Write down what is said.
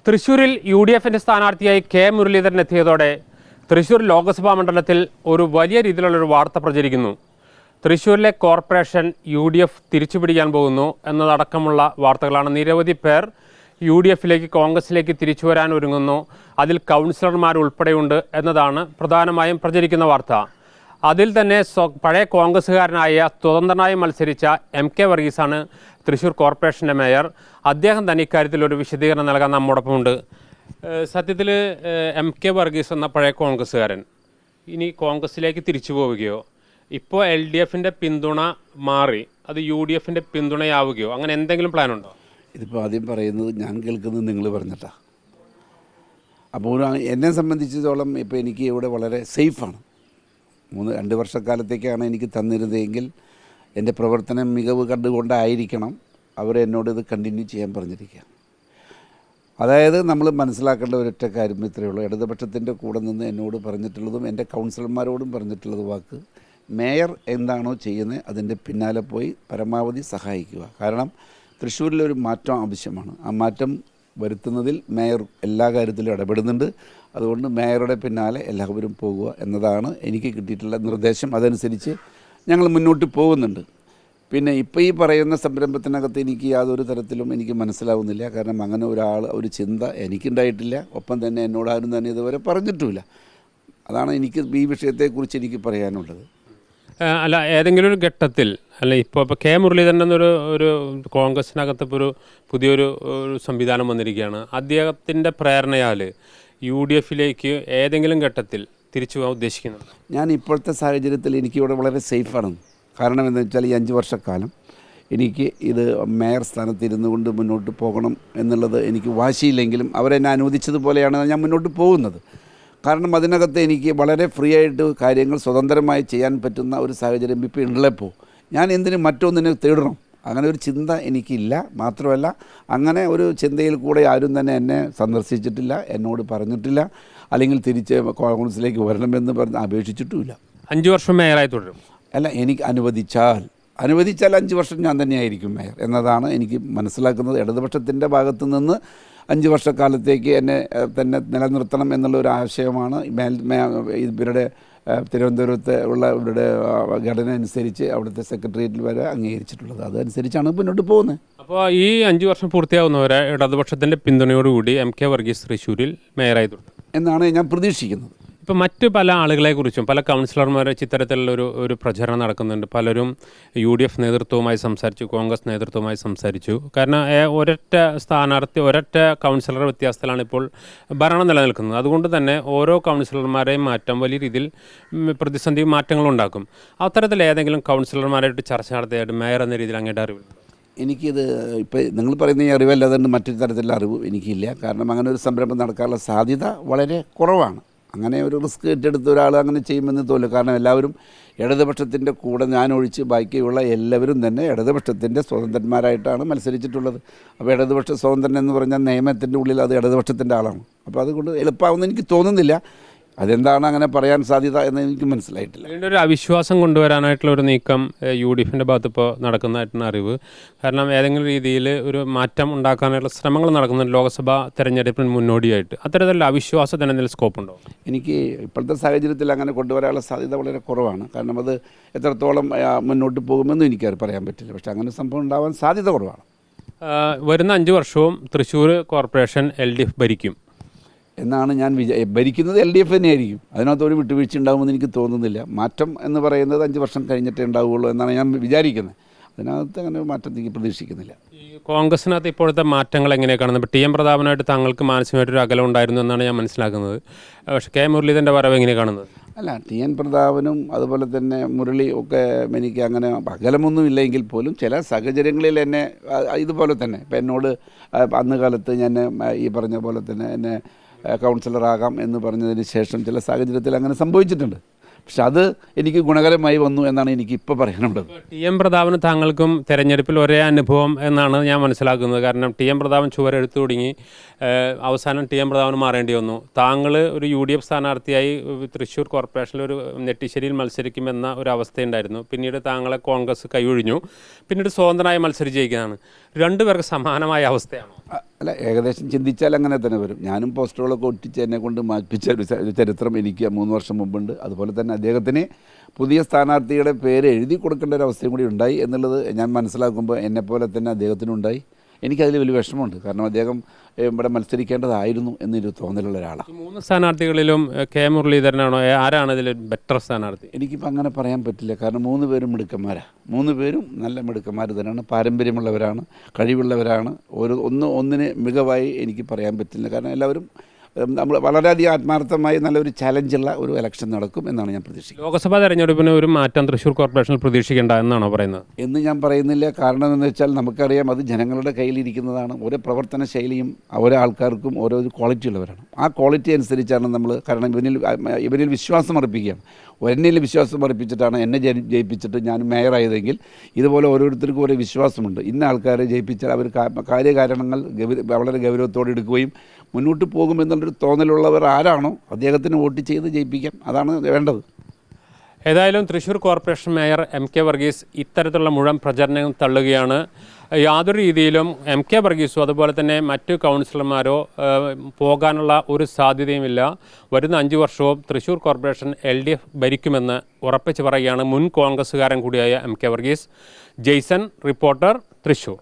തൃശ്ശൂരിൽ യു.ഡി.എഫിൻ്റെ സ്ഥാനാർത്ഥിയായി കെ മുരളീധരൻ എത്തിയതോടെ തൃശ്ശൂർ ലോക്സഭാ മണ്ഡലത്തിൽ ഒരു വലിയ രീതിയിലുള്ളൊരു വാർത്ത പ്രചരിക്കുന്നു. തൃശ്ശൂരിലെ കോർപ്പറേഷൻ യു.ഡി.എഫ് തിരിച്ചുപിടിക്കാൻ പോകുന്നു എന്നതടക്കമുള്ള വാർത്തകളാണ്. നിരവധി പേർ യു.ഡി.എഫിലേക്ക് കോൺഗ്രസിലേക്ക് തിരിച്ചു വരാൻ ഒരുങ്ങുന്നു, അതിൽ കൗൺസിലർമാർ ഉൾപ്പെടെയുണ്ട് എന്നതാണ് പ്രധാനമായും പ്രചരിക്കുന്ന വാർത്ത. അതിൽ തന്നെ പഴയ കോൺഗ്രസ്സുകാരനായ സ്വതന്ത്രനായി മത്സരിച്ച എം.കെ. വർഗീസാണ് തൃശ്ശൂർ കോർപ്പറേഷൻ്റെ മേയർ. അദ്ദേഹം തന്നെ ഇക്കാര്യത്തിൽ ഒരു വിശദീകരണം നൽകാൻ നമ്മോടൊപ്പമുണ്ട്. സത്യത്തിൽ എം.കെ. വർഗീസ് എന്ന പഴയ കോൺഗ്രസ്സുകാരൻ ഇനി കോൺഗ്രസിലേക്ക് തിരിച്ചു പോവുകയോ, ഇപ്പോൾ എൽ.ഡി.എഫിൻ്റെ പിന്തുണ മാറി അത് യു.ഡി.എഫിൻ്റെ പിന്തുണയാവുകയോ, അങ്ങനെ എന്തെങ്കിലും പ്ലാനുണ്ടോ? ഇതിപ്പോൾ ആദ്യം പറയുന്നത് ഞാൻ കേൾക്കുന്നത് നിങ്ങൾ പറഞ്ഞിട്ടാണ്. അപ്പോൾ എന്നെ സംബന്ധിച്ചിടത്തോളം ഇപ്പോൾ എനിക്ക് ഇവിടെ വളരെ സേഫാണ്. 2 വർഷക്കാലത്തേക്കാണ് എനിക്ക് തന്നിരുന്നതെങ്കിൽ എൻ്റെ പ്രവർത്തനം മികവ് കണ്ടുകൊണ്ടായിരിക്കണം അവരെന്നോട് ഇത് കണ്ടിന്യൂ ചെയ്യാൻ പറഞ്ഞിരിക്കുക. അതായത് നമ്മൾ മനസ്സിലാക്കേണ്ട ഒരൊറ്റ കാര്യം ഇത്രയേ ഉള്ളൂ. ഇടതുപക്ഷത്തിൻ്റെ കൂടെ നിന്ന് എന്നോട് പറഞ്ഞിട്ടുള്ളതും എൻ്റെ കൗൺസിലർമാരോടും പറഞ്ഞിട്ടുള്ളത് വാക്ക്, മേയർ എന്താണോ ചെയ്യുന്നത് അതിൻ്റെ പിന്നാലെ പോയി പരമാവധി സഹായിക്കുക. കാരണം തൃശ്ശൂരിലൊരു മാറ്റം ആവശ്യമാണ്. ആ മാറ്റം വരുത്തുന്നതിൽ മേയർ എല്ലാ കാര്യത്തിലും ഇടപെടുന്നുണ്ട്. അതുകൊണ്ട് മേയറുടെ പിന്നാലെ എല്ലാവരും പോകുക എന്നതാണ് എനിക്ക് കിട്ടിയിട്ടുള്ള നിർദ്ദേശം. അതനുസരിച്ച് ഞങ്ങൾ മുന്നോട്ട് പോകുന്നുണ്ട്. പിന്നെ ഇപ്പോൾ ഈ പറയുന്ന സംരംഭത്തിനകത്ത് എനിക്ക് യാതൊരു തരത്തിലും എനിക്ക് മനസ്സിലാവുന്നില്ല. കാരണം അങ്ങനെ ഒരു ചിന്ത എനിക്കുണ്ടായിട്ടില്ല. ഒപ്പം തന്നെ എന്നോടാരും തന്നെ ഇതുവരെ പറഞ്ഞിട്ടുമില്ല. അതാണ് എനിക്ക് ഈ വിഷയത്തെക്കുറിച്ച് എനിക്ക് പറയാനുള്ളത്. അല്ല, ഏതെങ്കിലും ഒരു ഘട്ടത്തിൽ അല്ല, ഇപ്പോൾ കെ മുരളീധരൻ എന്നൊരു കോൺഗ്രസിനകത്ത് ഇപ്പോൾ പുതിയൊരു സംവിധാനം വന്നിരിക്കുകയാണ്. അദ്ദേഹത്തിൻ്റെ പ്രേരണയാൽ യു.ഡി.എഫിലേക്ക് ഏതെങ്കിലും ഘട്ടത്തിൽ തിരിച്ചു പോകാൻ ഉദ്ദേശിക്കുന്നുണ്ട്? ഞാൻ ഇപ്പോഴത്തെ സാഹചര്യത്തിൽ എനിക്കിവിടെ വളരെ സേഫാണ്. കാരണം എന്താണെന്ന് വെച്ചാൽ ഈ 5 വർഷക്കാലം എനിക്ക് ഇത് മേയർ സ്ഥാനത്ത് ഇരുന്നു കൊണ്ട് മുന്നോട്ട് പോകണം എന്നുള്ളത് എനിക്ക് വാശിയില്ലെങ്കിലും അവരെന്നെ അനുവദിച്ചതുപോലെയാണ് ഞാൻ മുന്നോട്ട് പോകുന്നത്. കാരണം അതിനകത്ത് എനിക്ക് വളരെ ഫ്രീ ആയിട്ട് കാര്യങ്ങൾ സ്വതന്ത്രമായി ചെയ്യാൻ പറ്റുന്ന ഒരു സാഹചര്യം ഇപ്പോൾ ഉള്ളപ്പോൾ ഞാൻ എന്തിനും മറ്റൊന്നിനെ തേടണം, അങ്ങനെ ഒരു ചിന്ത എനിക്കില്ല. മാത്രമല്ല അങ്ങനെ ഒരു ചിന്തയിൽ കൂടെ ആരും തന്നെ എന്നെ സന്ദർശിച്ചിട്ടില്ല, എന്നോട് പറഞ്ഞിട്ടില്ല, അല്ലെങ്കിൽ തിരിച്ച് കോൺഗ്രസിലേക്ക് വരണമെന്ന് പറഞ്ഞ് അപേക്ഷിച്ചിട്ടുമില്ല. 5 വർഷം മേയറായി തുടരും? അല്ല, എനിക്ക് അനുവദിച്ചാൽ 5 വർഷം ഞാൻ തന്നെയായിരിക്കും മേയർ എന്നതാണ് എനിക്ക് മനസ്സിലാക്കുന്നത്. ഇടതുപക്ഷത്തിൻ്റെ ഭാഗത്തു നിന്ന് 5 വർഷക്കാലത്തേക്ക് എന്നെ തന്നെ നിലനിർത്തണം എന്നുള്ളൊരു ആശയമാണ് ഇവരുടെ തിരുവനന്തപുരത്ത് ഉള്ള ഇവരുടെ ഘടന അനുസരിച്ച് അവിടുത്തെ സെക്രട്ടേറിയറ്റിൽ വരെ അംഗീകരിച്ചിട്ടുള്ളത്. അതനുസരിച്ചാണ് മുന്നോട്ട് പോകുന്നത്. അപ്പോൾ ഈ 5 വർഷം പൂർത്തിയാവുന്നവരെ ഇടതുപക്ഷത്തിൻ്റെ പിന്തുണയോടുകൂടി എം.കെ. വർഗീസ് തൃശ്ശൂരിൽ മേയറായി തുടരും എന്നാണ് ഞാൻ പ്രതീക്ഷിക്കുന്നത്. ഇപ്പോൾ മറ്റ് പല ആളുകളെക്കുറിച്ചും പല കൗൺസിലർമാരെ ഇത്തരത്തിലുള്ള ഒരു പ്രചരണം നടക്കുന്നുണ്ട്. പലരും യു.ഡി.എഫ് നേതൃത്വവുമായി സംസാരിച്ചു, കോൺഗ്രസ് നേതൃത്വവുമായി സംസാരിച്ചു. കാരണം ഒരൊറ്റ കൗൺസിലർ വ്യത്യാസത്തിലാണ് ഇപ്പോൾ ഭരണം നിലനിൽക്കുന്നത്. അതുകൊണ്ട് തന്നെ ഓരോ കൗൺസിലർമാരെയും മാറ്റം വലിയ രീതിയിൽ പ്രതിസന്ധി മാറ്റങ്ങളുണ്ടാക്കും. അത്തരത്തിൽ ഏതെങ്കിലും കൗൺസിലർമാരായിട്ട് ചർച്ച നടത്തിയായിട്ട് മേയർ എന്ന രീതിയിൽ അങ്ങയുടെ അറിവ്? എനിക്കിത് ഇപ്പോൾ നിങ്ങൾ പറയുന്ന ഈ അറിവല്ലാതെ മറ്റൊരു തരത്തിലുള്ള അറിവ് എനിക്കില്ല. കാരണം അങ്ങനെ ഒരു സംരംഭം നടക്കാനുള്ള സാധ്യത വളരെ കുറവാണ്. അങ്ങനെ ഒരു റിസ്ക് ഏറ്റെടുത്ത ഒരാൾ അങ്ങനെ ചെയ്യുമെന്ന് തോന്നില്ല. കാരണം എല്ലാവരും ഇടതുപക്ഷത്തിൻ്റെ കൂടെ ഞാനൊഴിച്ച് ബാക്കിയുള്ള എല്ലാവരും തന്നെ ഇടതുപക്ഷത്തിൻ്റെ സ്വതന്ത്രന്മാരായിട്ടാണ് മത്സരിച്ചിട്ടുള്ളത്. അപ്പോൾ ഇടതുപക്ഷ സ്വതന്ത്രൻ എന്ന് പറഞ്ഞാൽ നിയമത്തിൻ്റെ ഉള്ളിൽ അത് ഇടതുപക്ഷത്തിൻ്റെ ആളാണ്. അപ്പോൾ അതുകൊണ്ട് എളുപ്പമാവുമെന്ന് എനിക്ക് തോന്നുന്നില്ല. അതെന്താണ് അങ്ങനെ പറയാൻ സാധ്യത എന്ന് എനിക്ക് മനസ്സിലായിട്ടില്ല. വീണ്ടും ഒരു അവിശ്വാസം കൊണ്ടുവരാനായിട്ടുള്ള ഒരു നീക്കം യു.ഡി.എഫിൻ്റെ ഭാഗത്ത് ഇപ്പോൾ നടക്കുന്നതായിട്ടാണ് അറിവ്. കാരണം ഏതെങ്കിലും രീതിയിൽ ഒരു മാറ്റം ഉണ്ടാക്കാനുള്ള ശ്രമങ്ങൾ നടക്കുന്നുണ്ട് ലോക്സഭാ തെരഞ്ഞെടുപ്പിന് മുന്നോടിയായിട്ട്. അത്തരത്തിലുള്ള അവിശ്വാസത്തിന് എന്തെങ്കിലും സ്കോപ്പുണ്ടോ? എനിക്ക് ഇപ്പോഴത്തെ സാഹചര്യത്തിൽ അങ്ങനെ കൊണ്ടുവരാനുള്ള സാധ്യത വളരെ കുറവാണ്. കാരണം അത് എത്രത്തോളം മുന്നോട്ട് പോകുമെന്നും എനിക്ക് പറയാൻ പറ്റില്ല. പക്ഷേ അങ്ങനെ സംഭവം ഉണ്ടാവാൻ സാധ്യത കുറവാണ്. വരുന്ന 5 വർഷവും തൃശ്ശൂർ കോർപ്പറേഷൻ എൽ.ഡി.എഫ് ഭരിക്കും എന്നാണ് ഞാൻ ഭരിക്കുന്നത്. എൽ.ഡി.എഫ് തന്നെയായിരിക്കും. അതിനകത്ത് ഒരു വിട്ടുവീഴ്ച ഉണ്ടാകുമെന്ന് എനിക്ക് തോന്നുന്നില്ല. മാറ്റം എന്ന് പറയുന്നത് 5 വർഷം കഴിഞ്ഞിട്ടേ ഉണ്ടാവുകയുള്ളൂ എന്നാണ് ഞാൻ വിചാരിക്കുന്നത്. അതിനകത്ത് അങ്ങനെ മാറ്റം എനിക്ക് പ്രതീക്ഷിക്കുന്നില്ല. ഈ കോൺഗ്രസിനകത്ത് ഇപ്പോഴത്തെ മാറ്റങ്ങൾ എങ്ങനെയാണ് കാണുന്നത്? ഇപ്പോൾ ടി.എം. പ്രതാപനായിട്ട് താങ്കൾക്ക് മാനസികമായിട്ടൊരു അകലം ഉണ്ടായിരുന്നു എന്നാണ് ഞാൻ മനസ്സിലാക്കുന്നത്. പക്ഷേ കെ മുരളീധരൻ്റെ വരവ് എങ്ങനെയാണ് കാണുന്നത്? അല്ല, ടി.എൻ. പ്രതാപനും അതുപോലെ തന്നെ മുരളി ഒക്കെ എനിക്ക് അങ്ങനെ അകലമൊന്നും ഇല്ലെങ്കിൽ പോലും ചില സാഹചര്യങ്ങളിൽ എന്നെ ഇതുപോലെ തന്നെ ഇപ്പം എന്നോട് അന്ന് കാലത്ത് ഞാൻ ഈ പറഞ്ഞ പോലെ തന്നെ എന്നെ കൗൺസിലറാകാം എന്ന് പറഞ്ഞതിന് ശേഷം ചില സാഹചര്യത്തിൽ അങ്ങനെ സംഭവിച്ചിട്ടുണ്ട്. പക്ഷെ അത് എനിക്ക് ഗുണകരമായി വന്നു എന്നാണ് എനിക്ക് ഇപ്പോൾ പറയാനുള്ളത്. ടി.എം. പ്രതാപന് താങ്കൾക്കും തെരഞ്ഞെടുപ്പിൽ ഒരേ അനുഭവം എന്നാണ് ഞാൻ മനസ്സിലാക്കുന്നത്. കാരണം ടി.എം. പ്രതാപൻ ചുവരെടുത്തു തുടങ്ങി, അവസാനം ടി.എം. പ്രതാപന് മാറേണ്ടി വന്നു. താങ്കൾ ഒരു യു.ഡി.എഫ് സ്ഥാനാർത്ഥിയായി തൃശ്ശൂർ കോർപ്പറേഷനിൽ ഒരു നെട്ടിശ്ശേരിയിൽ മത്സരിക്കുമെന്ന ഒരു അവസ്ഥയുണ്ടായിരുന്നു. പിന്നീട് താങ്കളെ കോൺഗ്രസ് കൈയൊഴിഞ്ഞു. പിന്നീട് സ്വതന്ത്രമായി മത്സരിച്ചിരിക്കുന്നതാണ്. രണ്ടുപേർക്ക് സമാനമായ അവസ്ഥയാണോ? അല്ല, ഏകദേശം ചിന്തിച്ചാൽ അങ്ങനെ തന്നെ വരും. ഞാനും പോസ്റ്ററുകളൊക്കെ ഒട്ടിച്ച് എന്നെ കൊണ്ട് മാറ്റിച്ച ഒരു ചരിത്രം എനിക്ക് 3 വർഷം മുമ്പുണ്ട്. അതുപോലെ തന്നെ അദ്ദേഹത്തിന് പുതിയ സ്ഥാനാർത്ഥിയുടെ പേര് എഴുതി കൊടുക്കേണ്ട ഒരു അവസ്ഥയും കൂടി ഉണ്ടായി എന്നുള്ളത് ഞാൻ മനസ്സിലാക്കുമ്പോൾ എന്നെപ്പോലെ തന്നെ അദ്ദേഹത്തിനുണ്ടായി. എനിക്കതിൽ വലിയ വിഷമമുണ്ട്. കാരണം അദ്ദേഹം ഇവിടെ മത്സരിക്കേണ്ടതായിരുന്നു എന്നൊരു തോന്നലുള്ള ഒരാളാണ്. 3 സ്ഥാനാർത്ഥികളിലും കെ മുരളീധരനാണോ, ആരാണ് ഇതിൽ ബെറ്റർ സ്ഥാനാർത്ഥി? എനിക്കിപ്പോൾ അങ്ങനെ പറയാൻ പറ്റില്ല. കാരണം 3 പേരും മിടുക്കന്മാരാണ്. 3 പേരും നല്ല മിടുക്കന്മാർ തന്നെയാണ്, പാരമ്പര്യമുള്ളവരാണ്, കഴിവുള്ളവരാണ്. ഒന്നിന് മികവായി എനിക്ക് പറയാൻ പറ്റില്ല. കാരണം എല്ലാവരും നമ്മൾ വളരെയധികം ആത്മാർത്ഥമായി നല്ലൊരു ചലഞ്ചുള്ള ഒരു ഇലക്ഷൻ നടക്കും എന്നാണ് ഞാൻ പ്രതീക്ഷിക്കുന്നത്. ലോക്സഭാ തെരഞ്ഞെടുപ്പിന് ഒരു മാറ്റം തൃശ്ശൂർ കോർപ്പറേഷനിൽ പ്രതീക്ഷിക്കേണ്ട എന്നാണോ പറയുന്നത്? എന്ന് ഞാൻ പറയുന്നില്ല. കാരണം എന്താണെന്ന് വെച്ചാൽ നമുക്കറിയാം, അത് ജനങ്ങളുടെ കയ്യിലിരിക്കുന്നതാണ്. ഓരോ പ്രവർത്തന ശൈലിയും ഓരോ ആൾക്കാർക്കും ഓരോ ക്വാളിറ്റി ഉള്ളവരാണ്. ആ ക്വാളിറ്റി അനുസരിച്ചാണ് നമ്മൾ, കാരണം ഇവനിൽ വിശ്വാസം അർപ്പിക്കുകയാണ്. എന്നിൽ വിശ്വാസം അർപ്പിച്ചിട്ടാണ് എന്നെ ജയിപ്പിച്ചിട്ട് ഞാൻ മേയറായതെങ്കിൽ ഇതുപോലെ ഓരോരുത്തർക്കും ഓരോ വിശ്വാസമുണ്ട്. ഇന്ന ആൾക്കാരെ ജയിപ്പിച്ചാൽ അവർ കാര്യകാരണങ്ങൾ വളരെ ഗൗരവത്തോടെ എടുക്കുകയും മുന്നോട്ട് പോകുമെന്നുള്ളൊരു തോന്നലുള്ളവർ ആരാണോ അദ്ദേഹത്തിന് വോട്ട് ചെയ്ത് ജയിപ്പിക്കാം. അതാണ് വേണ്ടത്. ഏതായാലും Thrissur corporation mayor MK Varghese ഇത്തരത്തിലുള്ള മുഴുവൻ പ്രചരണങ്ങൾ തള്ളുകയാണ്. യാതൊരു രീതിയിലും MK വർഗീസോ അതുപോലെ തന്നെ മറ്റു കൗൺസിലർമാരോ പോകാനുള്ള ഒരു സാധ്യതയുമില്ല. വരുന്ന 5 വർഷവും തൃശ്ശൂർ കോർപ്പറേഷൻ LDF ഭരിക്കുമെന്ന് ഉറപ്പിച്ച് പറയുകയാണ് മുൻ കോൺഗ്രസ്സുകാരൻ കൂടിയായ MK വർഗീസ്. ജെയ്സൺ, റിപ്പോർട്ടർ, തൃശ്ശൂർ.